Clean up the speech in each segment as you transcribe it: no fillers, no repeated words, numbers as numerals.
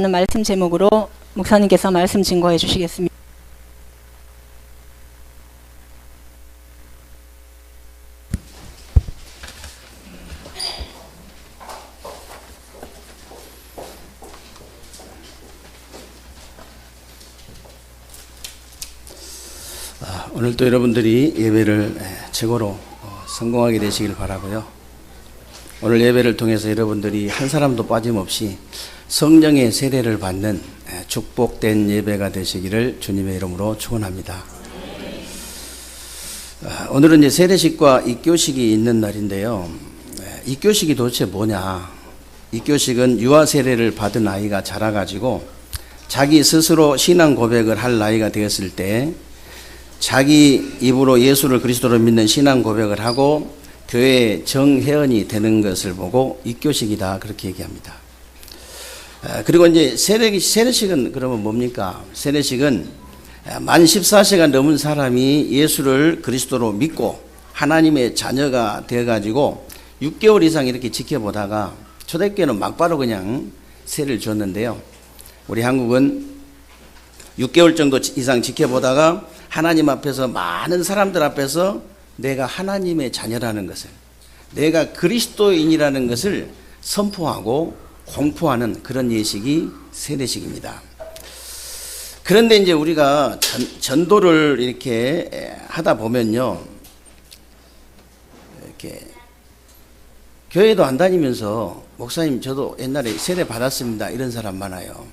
말씀 제목으로 목사님께서 말씀 증거해 주시겠습니다. 오늘도 여러분들이 예배를 최고로 성공하게 되시길 바라고요. 오늘 예배를 통해서 여러분들이 한 사람도 빠짐없이 성령의 세례를 받는 축복된 예배가 되시기를 주님의 이름으로 축원합니다. 오늘은 이제 세례식과 입교식이 있는 날인데요. 입교식이 도대체 뭐냐? 입교식은 유아 세례를 받은 아이가 자라가지고 자기 스스로 신앙 고백을 할 나이가 되었을 때 자기 입으로 예수를 그리스도로 믿는 신앙 고백을 하고 교회의 정회원이 되는 것을 보고 입교식이다 그렇게 얘기합니다. 그리고 이제 세례식은 그러면 뭡니까? 세례식은 만 14세가 넘은 사람이 예수를 그리스도로 믿고 하나님의 자녀가 되어가지고 6개월 이상 이렇게 지켜보다가 초대교회는 막바로 그냥 세례를 줬는데요. 우리 한국은 6개월 정도 이상 지켜보다가 하나님 앞에서 많은 사람들 앞에서 내가 하나님의 자녀라는 것을, 내가 그리스도인이라는 것을 선포하고 공포하는 그런 예식이 세례식입니다. 그런데 이제 우리가 전도를 이렇게 하다 보면요, 이렇게 교회도 안 다니면서 목사님 저도 옛날에 세례 받았습니다 이런 사람 많아요.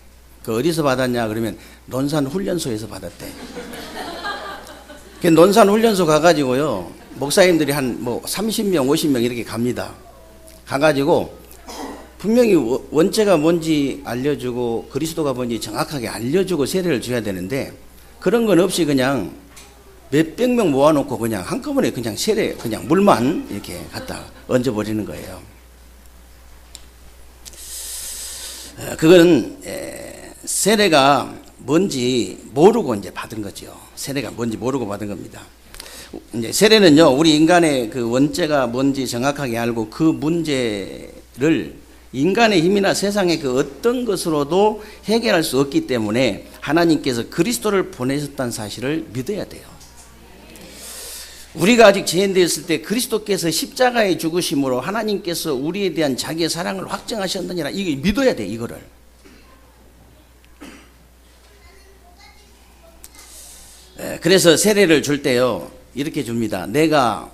그 어디서 받았냐 그러면 논산훈련소에서 받았대. 논산훈련소 가가지고요, 목사님들이 한 30명, 50명 이렇게 갑니다. 가가지고 분명히 원죄가 뭔지 알려주고 그리스도가 뭔지 정확하게 알려주고 세례를 줘야 되는데 그런 건 없이 그냥 몇백 명 모아놓고 그냥 한꺼번에 그냥 세례, 그냥 물만 이렇게 갖다 얹어버리는 거예요. 그건 세례가 뭔지 모르고 이제 받은 거죠. 세례가 뭔지 모르고 받은 겁니다. 이제 세례는요, 우리 인간의 그 원죄가 뭔지 정확하게 알고 그 문제를 인간의 힘이나 세상의 그 어떤 것으로도 해결할 수 없기 때문에 하나님께서 그리스도를 보내셨다는 사실을 믿어야 돼요. 우리가 아직 죄인되었을 때 그리스도께서 십자가에 죽으심으로 하나님께서 우리에 대한 자기의 사랑을 확증하셨느니라, 이거 믿어야 돼. 이거를. 그래서 세례를 줄 때요, 이렇게 줍니다. 내가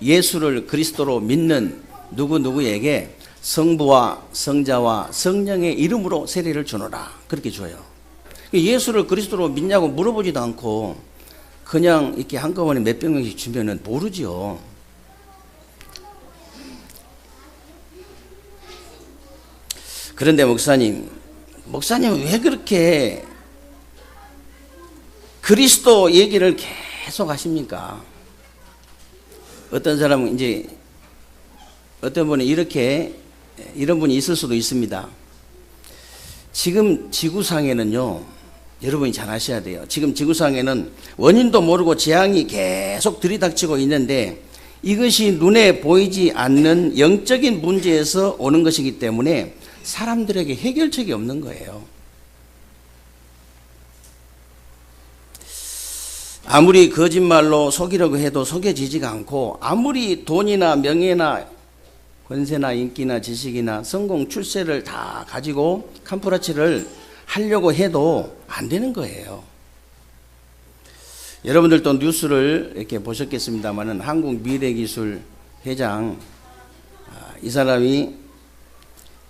예수를 그리스도로 믿는 누구누구에게 성부와 성자와 성령의 이름으로 세례를 주노라 그렇게 줘요. 예수를 그리스도로 믿냐고 물어보지도 않고 그냥 이렇게 한꺼번에 몇백 명씩 주면은 모르죠. 그런데 목사님 왜 그렇게 그리스도 얘기를 계속 하십니까? 어떤 사람은 이제 어떤 분은 이런 분이 있을 수도 있습니다. 지금 지구상에는요, 여러분이 잘 아셔야 돼요. 지금 지구상에는 원인도 모르고 재앙이 계속 들이닥치고 있는데 이것이 눈에 보이지 않는 영적인 문제에서 오는 것이기 때문에 사람들에게 해결책이 없는 거예요. 아무리 거짓말로 속이려고 해도 속여지지가 않고 아무리 돈이나 명예나 권세나 인기나 지식이나 성공 출세를 다 가지고 캄프라치를 하려고 해도 안 되는 거예요. 여러분들도 뉴스를 이렇게 보셨겠습니다만은 한국미래기술 회장, 이 사람이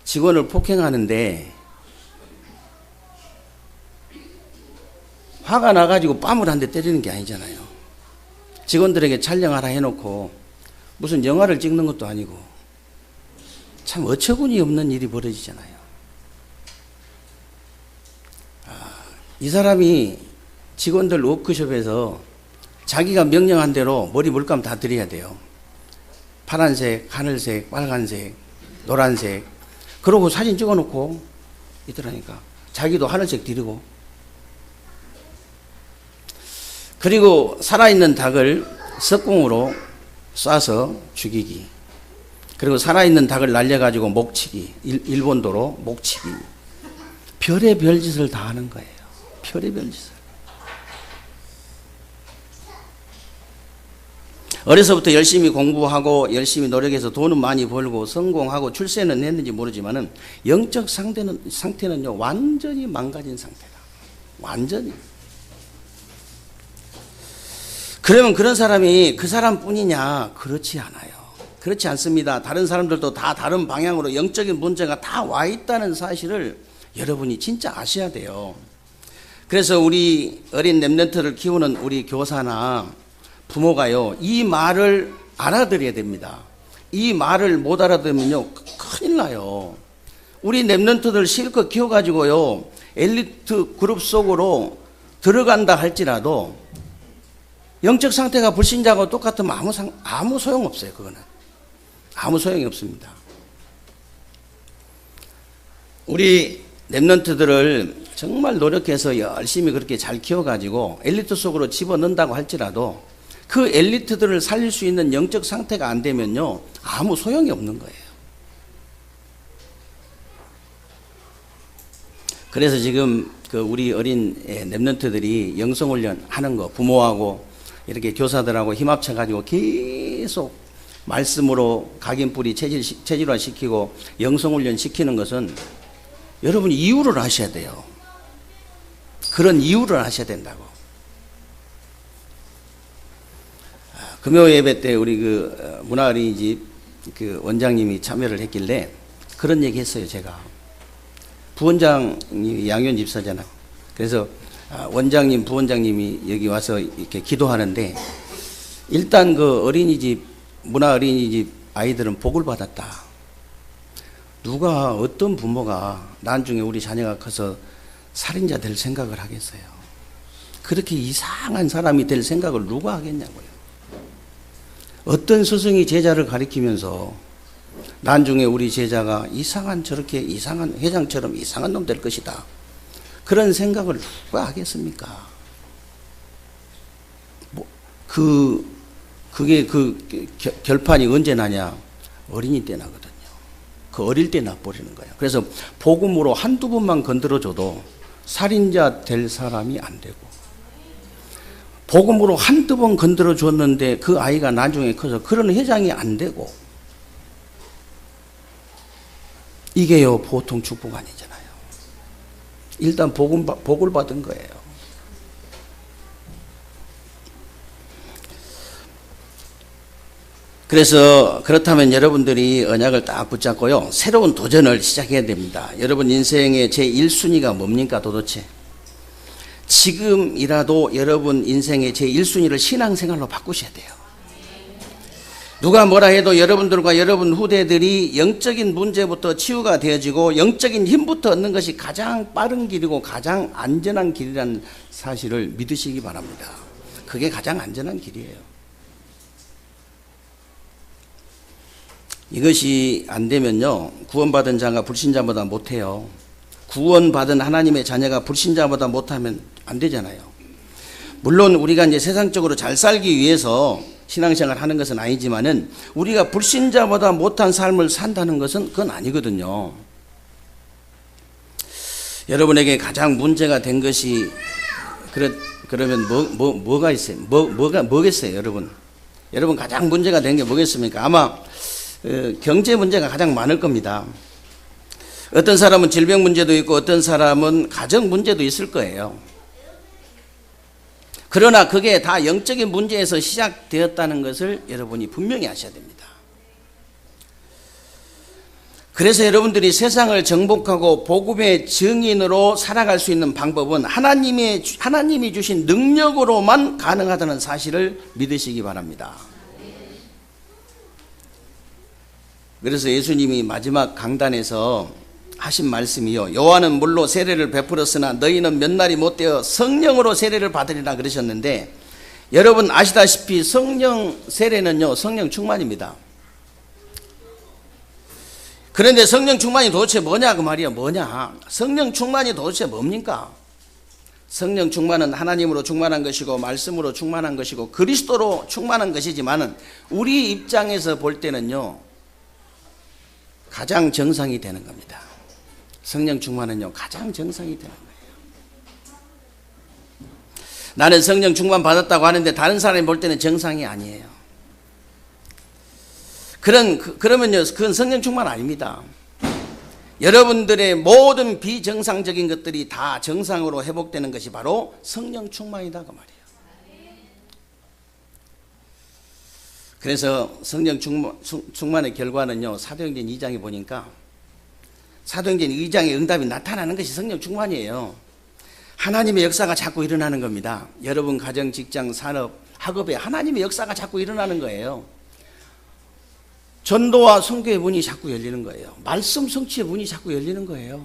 직원을 폭행하는데 화가 나가지고 뺨을 한 대 때리는 게 아니잖아요. 직원들에게 촬영하라 해놓고 무슨 영화를 찍는 것도 아니고 참 어처구니 없는 일이 벌어지잖아요. 이 사람이 직원들 워크숍에서 자기가 명령한 대로 머리 물감 다 드려야 돼요. 파란색, 하늘색, 빨간색, 노란색. 그러고 사진 찍어놓고 있더라니까. 자기도 하늘색 드리고. 그리고 살아있는 닭을 석궁으로 쏴서 죽이기. 그리고 살아있는 닭을 날려가지고 목치기. 일본도로 목치기. 별의 별짓을 다 하는 거예요. 별의 별짓을. 어려서부터 열심히 공부하고 열심히 노력해서 돈은 많이 벌고 성공하고 출세는 했는지 모르지만은 영적 상태는요 완전히 망가진 상태다. 완전히. 그러면 그런 사람이 그 사람뿐이냐? 그렇지 않아요. 그렇지 않습니다. 다른 사람들도 다 다른 방향으로 영적인 문제가 다 와 있다는 사실을 여러분이 진짜 아셔야 돼요. 그래서 우리 어린 렘넌트를 키우는 우리 교사나 부모가요, 이 말을 알아들어야 됩니다. 이 말을 못 알아들으면요, 큰일 나요. 우리 렘넌트들 실컷 키워가지고요, 엘리트 그룹 속으로 들어간다 할지라도, 영적 상태가 불신자하고 똑같으면 아무 소용없어요, 그거는. 아무 소용이 없습니다. 우리 렘넌트들을 정말 노력해서 열심히 그렇게 잘 키워가지고 엘리트 속으로 집어넣는다고 할지라도 그 엘리트들을 살릴 수 있는 영적 상태가 안 되면요 아무 소용이 없는 거예요. 그래서 지금 그 우리 어린 렘넌트들이 영성훈련 하는 거 부모하고 이렇게 교사들하고 힘합쳐가지고 계속 말씀으로 각인뿌리 체질화 시키고 영성훈련 시키는 것은 여러분이 이유를 아셔야 돼요. 그런 이유를 아셔야 된다고. 금요 예배 때 우리 그 문화 어린이집 그 원장님이 참여를 했길래 그런 얘기 했어요, 제가. 부원장이 양현 집사잖아요. 그래서 원장님, 부원장님이 여기 와서 이렇게 기도하는데 일단 그 어린이집, 문화 어린이집 아이들은 복을 받았다. 누가 어떤 부모가 나중에 우리 자녀가 커서 살인자 될 생각을 하겠어요. 그렇게 이상한 사람이 될 생각을 누가 하겠냐고요. 어떤 스승이 제자를 가리키면서 나중에 우리 제자가 이상한 저렇게 이상한 회장처럼 이상한 놈 될 것이다. 그런 생각을 누가 하겠습니까? 그게 그 결판이 언제 나냐? 어린이 때 나거든요. 그 어릴 때 나버리는 거예요. 그래서 복음으로 한두 번만 건드려줘도 살인자 될 사람이 안 되고, 복음으로 한두 번 건드려 줬는데 그 아이가 나중에 커서 그런 회장이 안 되고, 이게요 보통 축복 아니잖아요. 일단 복을 받은 거예요. 그래서 그렇다면 여러분들이 언약을 딱 붙잡고요, 새로운 도전을 시작해야 됩니다. 여러분 인생의 제1순위가 뭡니까 도대체? 지금이라도 여러분 인생의 제1순위를 신앙생활로 바꾸셔야 돼요. 누가 뭐라 해도 여러분들과 여러분 후대들이 영적인 문제부터 치유가 되어지고 영적인 힘부터 얻는 것이 가장 빠른 길이고 가장 안전한 길이라는 사실을 믿으시기 바랍니다. 그게 가장 안전한 길이에요. 이것이 안 되면요, 구원받은 자가 불신자보다 못해요. 구원받은 하나님의 자녀가 불신자보다 못하면 안 되잖아요. 물론 우리가 이제 세상적으로 잘 살기 위해서 신앙생활 하는 것은 아니지만은 우리가 불신자보다 못한 삶을 산다는 것은 그건 아니거든요. 여러분에게 가장 문제가 된 것이 그러면 뭐가 있어요? 뭐겠어요, 여러분? 여러분 가장 문제가 된 게 뭐겠습니까? 아마 경제 문제가 가장 많을 겁니다. 어떤 사람은 질병 문제도 있고 어떤 사람은 가정 문제도 있을 거예요. 그러나 그게 다 영적인 문제에서 시작되었다는 것을 여러분이 분명히 아셔야 됩니다. 그래서 여러분들이 세상을 정복하고 복음의 증인으로 살아갈 수 있는 방법은 하나님이 주신 능력으로만 가능하다는 사실을 믿으시기 바랍니다. 그래서 예수님이 마지막 강단에서 하신 말씀이요, 요한은 물로 세례를 베풀었으나 너희는 몇 날이 못되어 성령으로 세례를 받으리라 그러셨는데, 여러분 아시다시피 성령 세례는요 성령 충만입니다. 그런데 성령 충만이 도대체 뭐냐 그 말이야. 뭐냐, 성령 충만이 도대체 뭡니까? 성령 충만은 하나님으로 충만한 것이고 말씀으로 충만한 것이고 그리스도로 충만한 것이지만은 우리 입장에서 볼 때는요 가장 정상이 되는 겁니다. 성령 충만은요 가장 정상이 되는 거예요. 나는 성령 충만 받았다고 하는데 다른 사람이 볼 때는 정상이 아니에요. 그러면요 그건 성령 충만 아닙니다. 여러분들의 모든 비정상적인 것들이 다 정상으로 회복되는 것이 바로 성령 충만이다 그 말이에요. 그래서 성령 충만의 결과는요 사도행전 2장에 보니까 사도행전 2장의 응답이 나타나는 것이 성령 충만이에요. 하나님의 역사가 자꾸 일어나는 겁니다. 여러분 가정, 직장, 산업, 학업에 하나님의 역사가 자꾸 일어나는 거예요. 전도와 선교의 문이 자꾸 열리는 거예요. 말씀 성취의 문이 자꾸 열리는 거예요.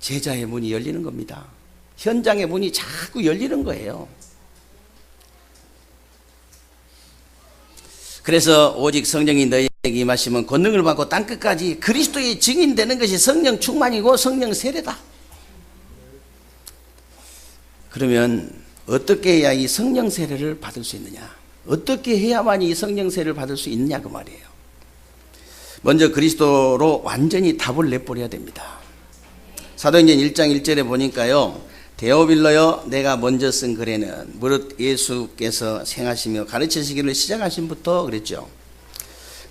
제자의 문이 열리는 겁니다. 현장의 문이 자꾸 열리는 거예요. 그래서 오직 성령이 너희에게 임하시면 권능을 받고 땅끝까지 그리스도의 증인되는 것이 성령 충만이고 성령 세례다. 그러면 어떻게 해야 이 성령 세례를 받을 수 있느냐? 어떻게 해야만 이 성령 세례를 받을 수 있느냐 그 말이에요. 먼저 그리스도로 완전히 답을 내버려야 됩니다. 사도행전 1장 1절에 보니까요. 데오빌러여 내가 먼저 쓴 글에는 무릇 예수께서 생하시며 가르치시기를 시작하신부터 그랬죠.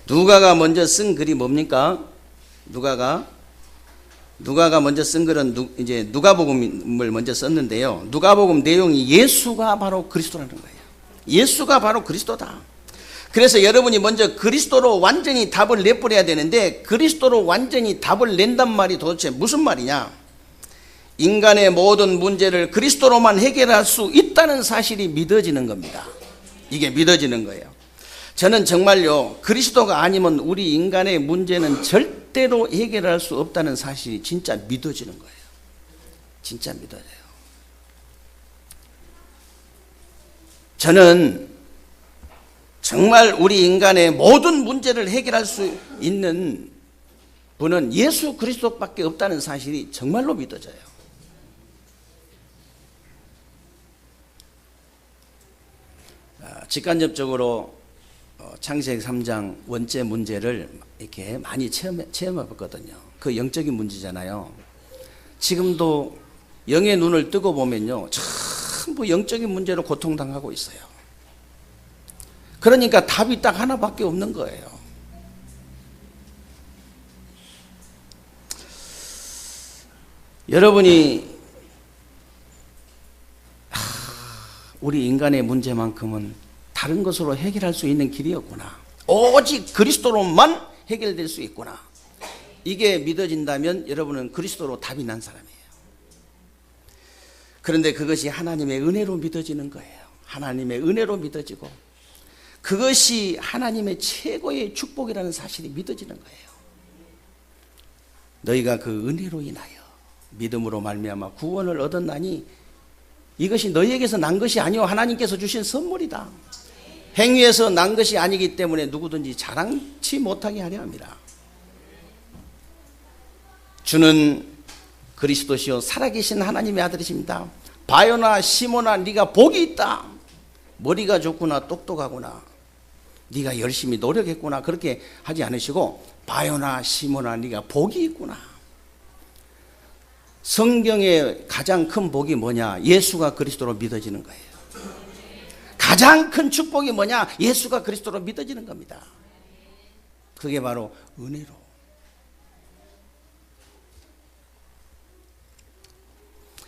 누가가 먼저 쓴 글이 뭡니까? 누가가 먼저 쓴 글은 이제 누가복음을 먼저 썼는데요. 누가복음 내용이 예수가 바로 그리스도라는 거예요. 예수가 바로 그리스도다. 그래서 여러분이 먼저 그리스도로 완전히 답을 내버려야 되는데 그리스도로 완전히 답을 낸단 말이 도대체 무슨 말이냐? 인간의 모든 문제를 그리스도로만 해결할 수 있다는 사실이 믿어지는 겁니다. 이게 믿어지는 거예요. 저는 정말요 그리스도가 아니면 우리 인간의 문제는 절대로 해결할 수 없다는 사실이 진짜 믿어지는 거예요. 진짜 믿어져요. 저는 정말 우리 인간의 모든 문제를 해결할 수 있는 분은 예수 그리스도밖에 없다는 사실이 정말로 믿어져요. 직간접적으로 창세기 3장 원죄 문제를 이렇게 많이 체험해봤거든요. 그 영적인 문제잖아요. 지금도 영의 눈을 뜨고 보면요 전부 영적인 문제로 고통당하고 있어요. 그러니까 답이 딱 하나밖에 없는 거예요. 여러분이 우리 인간의 문제만큼은 다른 것으로 해결할 수 있는 길이 없구나. 오직 그리스도로만 해결될 수 있구나. 이게 믿어진다면 여러분은 그리스도로 답이 난 사람이에요. 그런데 그것이 하나님의 은혜로 믿어지는 거예요. 하나님의 은혜로 믿어지고 그것이 하나님의 최고의 축복이라는 사실이 믿어지는 거예요. 너희가 그 은혜로 인하여 믿음으로 말미암아 구원을 얻었나니 이것이 너희에게서 난 것이 아니요 하나님께서 주신 선물이다. 행위에서 난 것이 아니기 때문에 누구든지 자랑치 못하게 하려 합니다. 주는 그리스도시요 살아계신 하나님의 아들이십니다. 바요나 시몬아 네가 복이 있다. 머리가 좋구나 똑똑하구나. 네가 열심히 노력했구나. 그렇게 하지 않으시고 바요나 시몬아 네가 복이 있구나. 성경의 가장 큰 복이 뭐냐? 예수가 그리스도로 믿어지는 거예요. 가장 큰 축복이 뭐냐? 예수가 그리스도로 믿어지는 겁니다. 그게 바로 은혜로.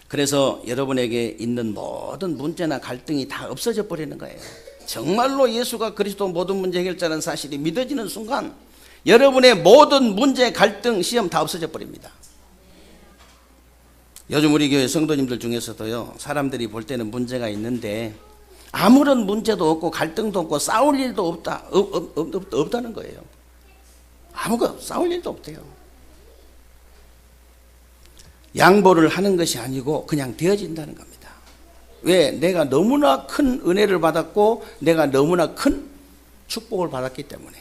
그래서 여러분에게 있는 모든 문제나 갈등이 다 없어져 버리는 거예요. 정말로 예수가 그리스도 모든 문제 해결자라는 사실이 믿어지는 순간 여러분의 모든 문제, 갈등, 시험 다 없어져 버립니다. 요즘 우리 교회 성도님들 중에서도요 사람들이 볼 때는 문제가 있는데 아무런 문제도 없고 갈등도 없고 싸울 일도 없다는 거예요. 싸울 일도 없대요. 양보를 하는 것이 아니고 그냥 되어진다는 겁니다. 왜? 내가 너무나 큰 은혜를 받았고 내가 너무나 큰 축복을 받았기 때문에.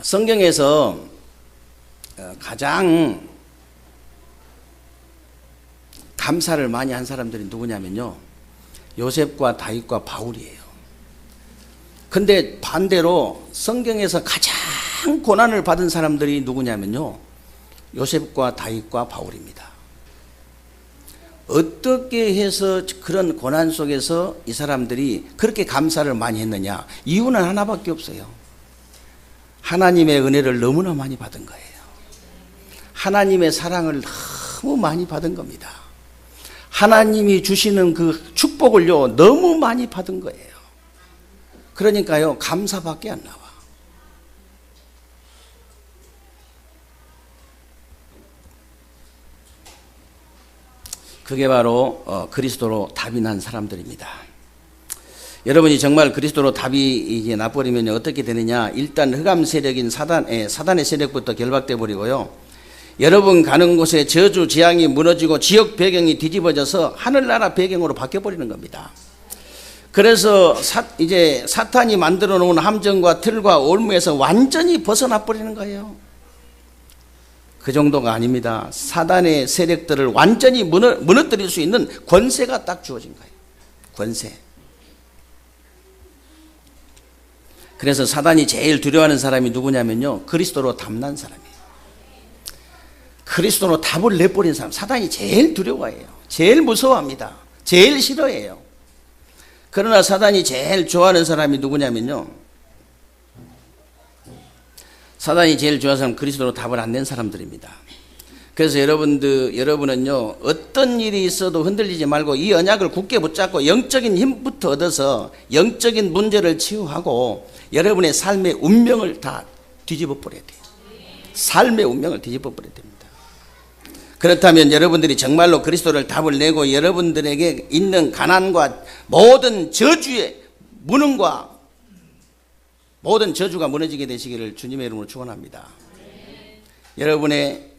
성경에서 가장 감사를 많이 한 사람들이 누구냐면요 요셉과 다윗과 바울이에요. 근데 반대로 성경에서 가장 고난을 받은 사람들이 누구냐면요, 요셉과 다윗과 바울입니다. 어떻게 해서 그런 고난 속에서 이 사람들이 그렇게 감사를 많이 했느냐? 이유는 하나밖에 없어요. 하나님의 은혜를 너무나 많이 받은 거예요. 하나님의 사랑을 너무 많이 받은 겁니다. 하나님이 주시는 그 축복을요, 너무 많이 받은 거예요. 그러니까요, 감사밖에 안 나와. 그게 바로 그리스도로 답이 난 사람들입니다. 여러분이 정말 그리스도로 답이 이게 나버리면 어떻게 되느냐? 일단 흑암 세력인 사단의 세력부터 결박돼 버리고요. 여러분 가는 곳에 저주 재앙이 무너지고 지역 배경이 뒤집어져서 하늘나라 배경으로 바뀌어 버리는 겁니다. 그래서 이제 사탄이 만들어 놓은 함정과 틀과 올무에서 완전히 벗어나 버리는 거예요. 그 정도가 아닙니다. 사단의 세력들을 완전히 무너뜨릴 수 있는 권세가 딱 주어진 거예요. 권세. 그래서 사단이 제일 두려워하는 사람이 누구냐면요, 그리스도로 답난 사람이에요. 그리스도로 답을 내버린 사람, 사단이 제일 두려워해요. 제일 무서워합니다. 제일 싫어해요. 그러나 사단이 제일 좋아하는 사람이 누구냐면요, 사단이 제일 좋아하는 사람은 그리스도로 답을 안 낸 사람들입니다. 그래서 여러분은요, 어떤 일이 있어도 흔들리지 말고 이 언약을 굳게 붙잡고 영적인 힘부터 얻어서 영적인 문제를 치유하고 여러분의 삶의 운명을 다 뒤집어 버려야 돼요. 삶의 운명을 뒤집어 버려야 됩니다. 그렇다면 여러분들이 정말로 그리스도를 답을 내고 여러분들에게 있는 가난과 모든 저주의 무능과 모든 저주가 무너지게 되시기를 주님의 이름으로 축원합니다. 여러분의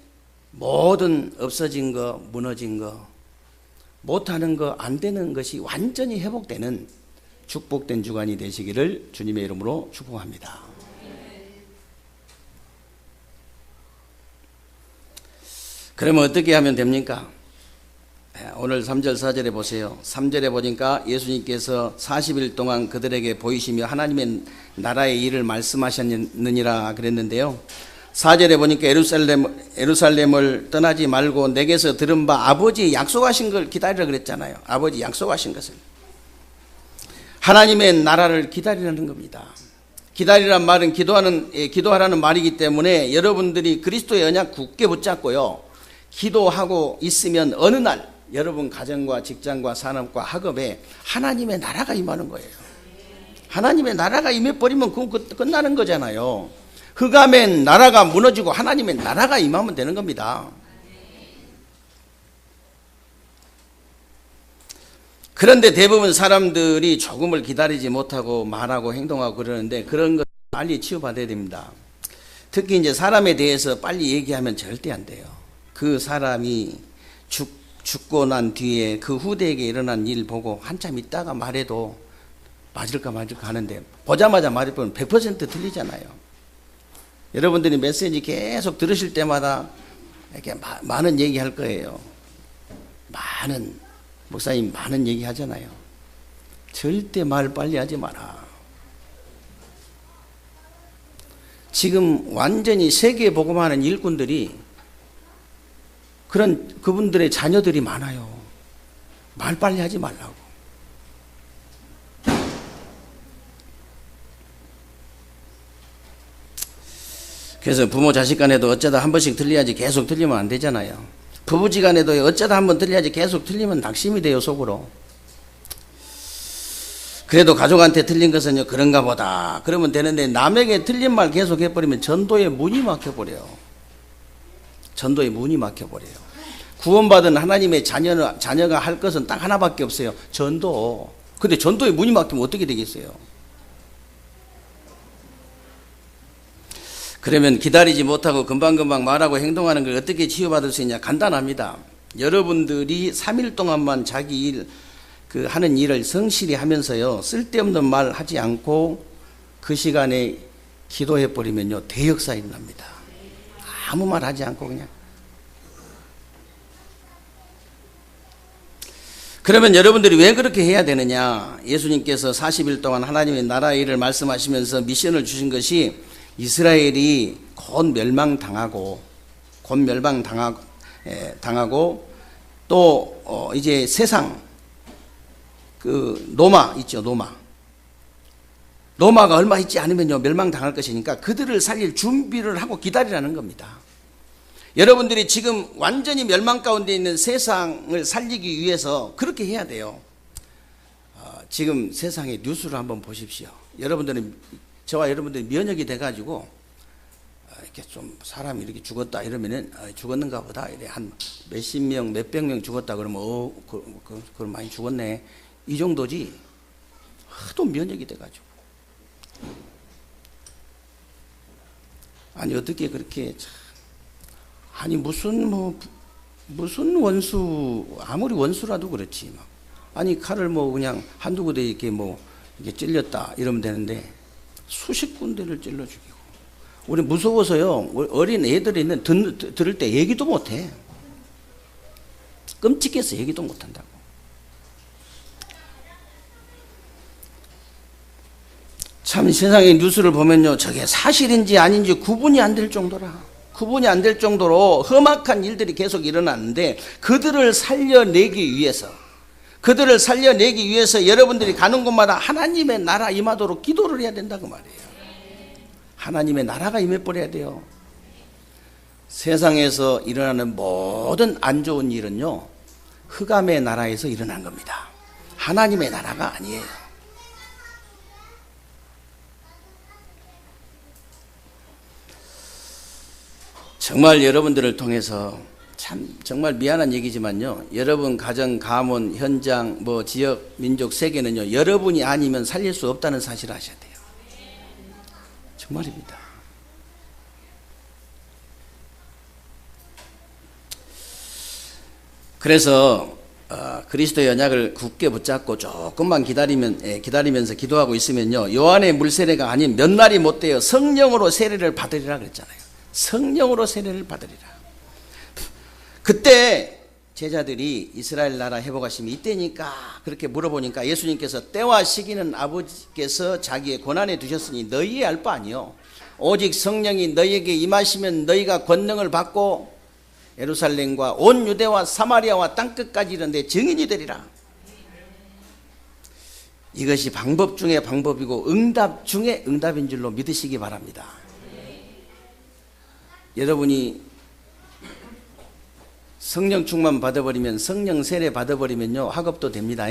모든 없어진 거, 무너진 거, 못하는 거, 안 되는 것이 완전히 회복되는 축복된 주간이 되시기를 주님의 이름으로 축복합니다. 그러면 어떻게 하면 됩니까? 오늘 3절 4절에 보세요. 3절에 보니까 예수님께서 40일 동안 그들에게 보이시며 하나님의 나라의 일을 말씀하셨느니라 그랬는데요. 4절에 보니까 예루살렘을 떠나지 말고 내게서 들은 바 아버지 약속하신 걸 기다리라 그랬잖아요. 아버지 약속하신 것을. 하나님의 나라를 기다리라는 겁니다. 기다리란 말은 기도하라는 말이기 때문에 여러분들이 그리스도의 언약 굳게 붙잡고요, 기도하고 있으면 어느 날 여러분 가정과 직장과 산업과 학업에 하나님의 나라가 임하는 거예요. 하나님의 나라가 임해버리면 그건 끝나는 거잖아요. 흑암의 나라가 무너지고 하나님의 나라가 임하면 되는 겁니다. 그런데 대부분 사람들이 조금을 기다리지 못하고 말하고 행동하고 그러는데 그런 것 빨리 치유받아야 됩니다. 특히 이제 사람에 대해서 빨리 얘기하면 절대 안 돼요. 그 사람이 죽고 난 뒤에 그 후대에게 일어난 일 보고 한참 있다가 말해도 맞을까 하는데 보자마자 말해보면 100% 틀리잖아요. 여러분들이 메시지 계속 들으실 때마다 이렇게 많은 얘기 할 거예요. 목사님 많은 얘기 하잖아요. 절대 말 빨리 하지 마라. 지금 완전히 세계에 복음하는 일꾼들이 그분들의 자녀들이 많아요. 말 빨리 하지 말라고. 그래서 부모 자식 간에도 어쩌다 한 번씩 틀려야지 계속 틀리면 안 되잖아요. 부부지간에도 어쩌다 한 번 틀려야지 계속 틀리면 낙심이 돼요, 속으로. 그래도 가족한테 틀린 것은 그런가 보다 그러면 되는데 남에게 틀린 말 계속 해버리면 전도의 문이 막혀버려요. 전도의 문이 막혀버려요. 구원받은 하나님의 자녀가 할 것은 딱 하나밖에 없어요. 전도. 근데 전도의 문이 막히면 어떻게 되겠어요? 그러면 기다리지 못하고 금방금방 말하고 행동하는 걸 어떻게 치유받을 수 있냐? 간단합니다. 여러분들이 3일 동안만 자기 하는 일을 성실히 하면서요, 쓸데없는 말 하지 않고 그 시간에 기도해버리면요, 대역사 일어납니다. 아무 말 하지 않고 그냥. 그러면 여러분들이 왜 그렇게 해야 되느냐? 예수님께서 40일 동안 하나님의 나라의 일을 말씀하시면서 미션을 주신 것이 이스라엘이 곧 멸망당하고 또 이제 세상 그 노마 있죠. 노마가 얼마 있지 않으면요 멸망당할 것이니까 그들을 살릴 준비를 하고 기다리라는 겁니다. 여러분들이 지금 완전히 멸망 가운데 있는 세상을 살리기 위해서 그렇게 해야 돼요. 지금 세상의 뉴스를 한번 보십시오. 저와 여러분들이 면역이 돼가지고 이렇게 좀 사람이 이렇게 죽었다 이러면은 죽었는가 보다 이래 한 몇십 명, 몇백 명 죽었다 그러면 그럼 많이 죽었네 이 정도지. 하도 면역이 돼가지고 아니 어떻게 그렇게 아니 무슨 원수 아무리 원수라도 그렇지 막 아니 칼을 그냥 한두 군데 이렇게 이게 찔렸다 이러면 되는데 수십 군데를 찔러 죽이고 우리 무서워서요 어린 애들이 있는 들을 때 얘기도 못해. 끔찍해서 얘기도 못한다고. 참 세상의 뉴스를 보면요 저게 사실인지 아닌지 구분이 안 될 정도로 험악한 일들이 계속 일어났는데 그들을 살려내기 위해서 여러분들이 가는 곳마다 하나님의 나라 임하도록 기도를 해야 된다고 말이에요. 하나님의 나라가 임해버려야 돼요. 세상에서 일어나는 모든 안 좋은 일은요 흑암의 나라에서 일어난 겁니다. 하나님의 나라가 아니에요. 정말 여러분들을 통해서 정말 미안한 얘기지만요 여러분 가정, 가문, 현장, 지역, 민족, 세계는요 여러분이 아니면 살릴 수 없다는 사실을 아셔야 돼요. 정말입니다. 그래서 그리스도의 언약을 굳게 붙잡고 조금만 기다리면서 기도하고 있으면요 요한의 물세례가 아닌 몇 날이 못 돼요 성령으로 세례를 받으리라 그랬잖아요. 성령으로 세례를 받으리라. 그때 제자들이 이스라엘 나라 회복하심이 이때니까 그렇게 물어보니까 예수님께서 때와 시기는 아버지께서 자기의 권한에 두셨으니 너희의 알 바 아니요 오직 성령이 너희에게 임하시면 너희가 권능을 받고 예루살렘과 온 유대와 사마리아와 땅끝까지 이르는데 증인이 되리라. 이것이 방법 중에 방법이고 응답 중에 응답인 줄로 믿으시기 바랍니다. 여러분이 성령 충만 받아버리면 성령 세례 받아버리면요 학업도 됩니다.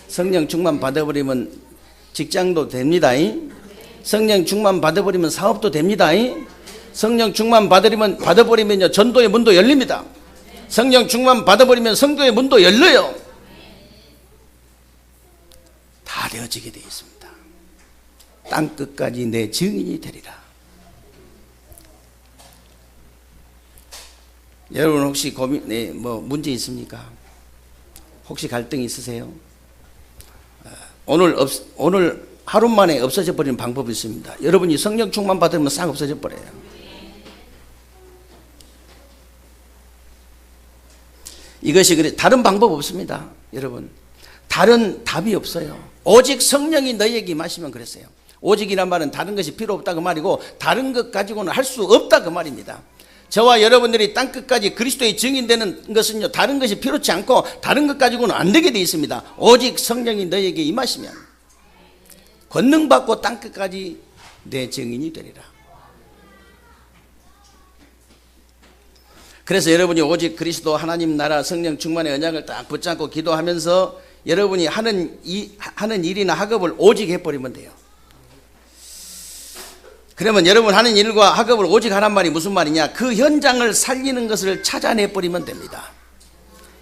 성령 충만 받아버리면 직장도 됩니다. 성령 충만 받아버리면 사업도 됩니다. 성령 충만 받아버리면요 전도의 문도 열립니다. 성령 충만 받아버리면 성도의 문도 열려요. 다 되어지게 되어 있습니다. 땅끝까지 내 증인이 되리라. 여러분 혹시 문제 있습니까? 혹시 갈등 있으세요? 오늘 하루 만에 없어져 버리는 방법이 있습니다. 여러분이 성령 충만 받으면 싹 없어져 버려요. 이것이 그래 다른 방법 없습니다. 여러분 다른 답이 없어요. 오직 성령이 너희에게 임하시면 그랬어요. 오직이란 말은 다른 것이 필요 없다 그 말이고 다른 것 가지고는 할 수 없다 그 말입니다. 저와 여러분들이 땅끝까지 그리스도의 증인되는 것은요 다른 것이 필요치 않고 다른 것 가지고는 안 되게 되어 있습니다. 오직 성령이 너희에게 임하시면 권능 받고 땅끝까지 내 증인이 되리라. 그래서 여러분이 오직 그리스도 하나님 나라 성령 충만의 언약을 딱 붙잡고 기도하면서 여러분이 하는 일이나 학업을 오직 해버리면 돼요. 그러면 여러분 하는 일과 학업을 오직 하란 말이 무슨 말이냐? 그 현장을 살리는 것을 찾아내버리면 됩니다.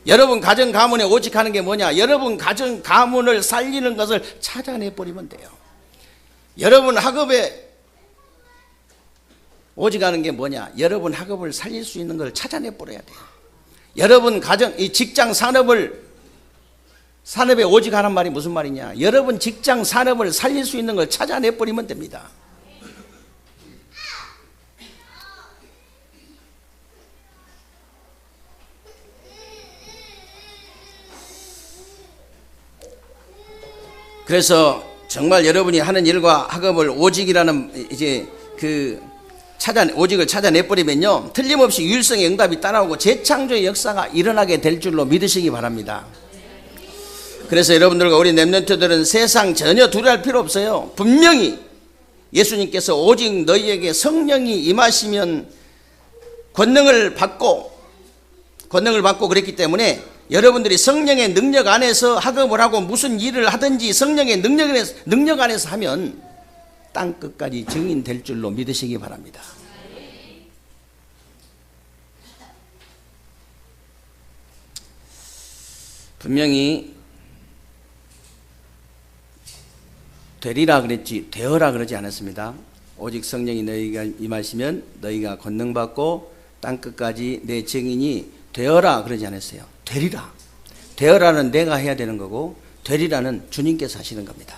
여러분 가정 가문에 오직 하는 게 뭐냐? 여러분 가정 가문을 살리는 것을 찾아내버리면 돼요. 여러분 학업에 오직 하는 게 뭐냐? 여러분 학업을 살릴 수 있는 걸 찾아내버려야 돼요. 여러분 가정 이 직장 산업에 오직 하란 말이 무슨 말이냐? 여러분 직장 산업을 살릴 수 있는 걸 찾아내버리면 됩니다. 그래서 정말 여러분이 하는 일과 학업을 오직이라는 이제 오직을 찾아내버리면요, 틀림없이 유일성의 응답이 따라오고 재창조의 역사가 일어나게 될 줄로 믿으시기 바랍니다. 그래서 여러분들과 우리 렘넌트들은 세상 전혀 두려워할 필요 없어요. 분명히 예수님께서 오직 너희에게 성령이 임하시면 권능을 받고 그랬기 때문에 여러분들이 성령의 능력 안에서 학업을 하고 무슨 일을 하든지 성령의 능력 안에서 하면 땅 끝까지 증인될 줄로 믿으시기 바랍니다. 분명히 되리라 그랬지 되어라 그러지 않았습니다. 오직 성령이 너희가 임하시면 너희가 권능받고 땅 끝까지 내 증인이 되어라 그러지 않았어요. 되리라. 되어라는 내가 해야 되는 거고 되리라는 주님께서 하시는 겁니다.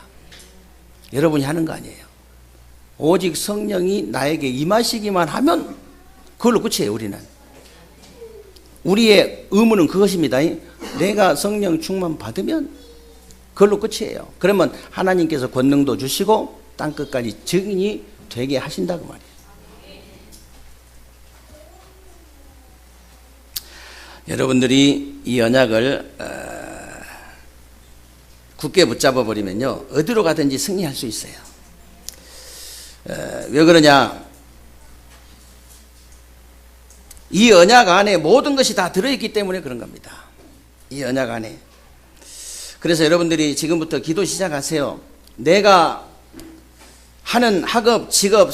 여러분이 하는 거 아니에요. 오직 성령이 나에게 임하시기만 하면 그걸로 끝이에요. 우리의 의무는 그것입니다. 내가 성령 충만 받으면 그걸로 끝이에요. 그러면 하나님께서 권능도 주시고 땅 끝까지 증인이 되게 하신다고 말이에요. 여러분들이 이 언약을 굳게 붙잡아 버리면요, 어디로 가든지 승리할 수 있어요. 왜 그러냐? 이 언약 안에 모든 것이 다 들어있기 때문에 그런 겁니다. 이 언약 안에. 그래서 여러분들이 지금부터 기도 시작하세요. 내가 하는 학업, 직업,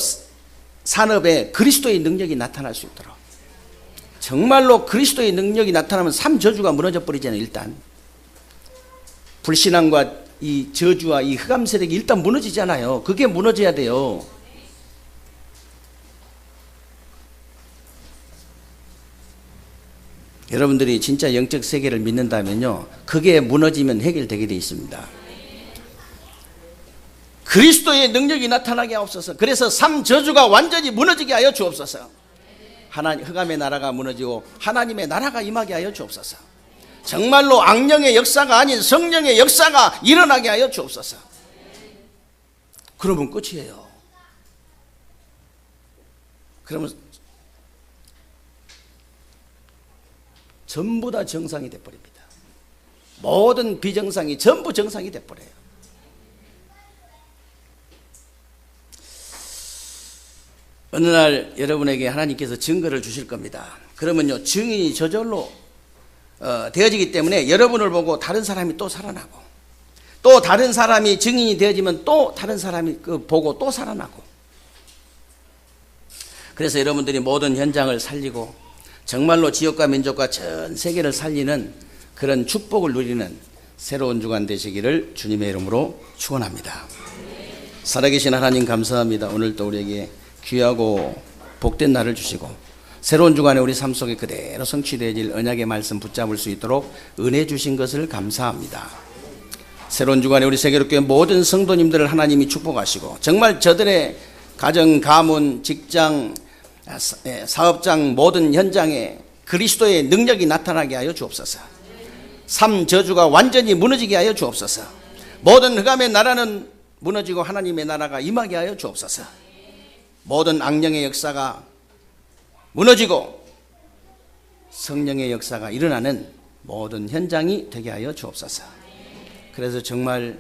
산업에 그리스도의 능력이 나타날 수 있도록. 정말로 그리스도의 능력이 나타나면 3저주가 무너져 버리잖아요. 일단 불신앙과 이 저주와 이 흑암 세력이 일단 무너지잖아요. 그게 무너져야 돼요. 여러분들이 진짜 영적 세계를 믿는다면요, 그게 무너지면 해결되게 되어 있습니다. 그리스도의 능력이 나타나게 하옵소서. 그래서 3저주가 완전히 무너지게 하여 주옵소서. 흑암의 나라가 무너지고 하나님의 나라가 임하게 하여 주옵소서. 정말로 악령의 역사가 아닌 성령의 역사가 일어나게 하여 주옵소서. 그러면 끝이에요. 그러면 전부 다 정상이 돼버립니다. 모든 비정상이 전부 정상이 돼버려요. 어느 날 여러분에게 하나님께서 증거를 주실 겁니다. 그러면요, 증인이 저절로 되어지기 때문에 여러분을 보고 다른 사람이 또 살아나고, 또 다른 사람이 증인이 되어지면 또 다른 사람이 보고 또 살아나고. 그래서 여러분들이 모든 현장을 살리고 정말로 지역과 민족과 전 세계를 살리는 그런 축복을 누리는 새로운 주간 되시기를 주님의 이름으로 축원합니다. 살아계신 하나님 감사합니다. 오늘도 우리에게 귀하고 복된 날을 주시고 새로운 주간에 우리 삶 속에 그대로 성취되어질 언약의 말씀 붙잡을 수 있도록 은혜 주신 것을 감사합니다. 새로운 주간에 우리 세계로교회 모든 성도님들을 하나님이 축복하시고 정말 저들의 가정, 가문, 직장, 사업장 모든 현장에 그리스도의 능력이 나타나게 하여 주옵소서. 3저주가 완전히 무너지게 하여 주옵소서. 모든 흑암의 나라는 무너지고 하나님의 나라가 임하게 하여 주옵소서. 모든 악령의 역사가 무너지고 성령의 역사가 일어나는 모든 현장이 되게 하여 주옵소서. 그래서 정말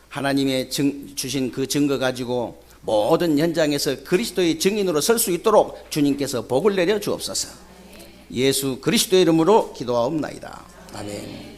하나님의 주신 그 증거 가지고 모든 현장에서 그리스도의 증인으로 설 수 있도록 주님께서 복을 내려 주옵소서. 예수 그리스도의 이름으로 기도하옵나이다. 아멘.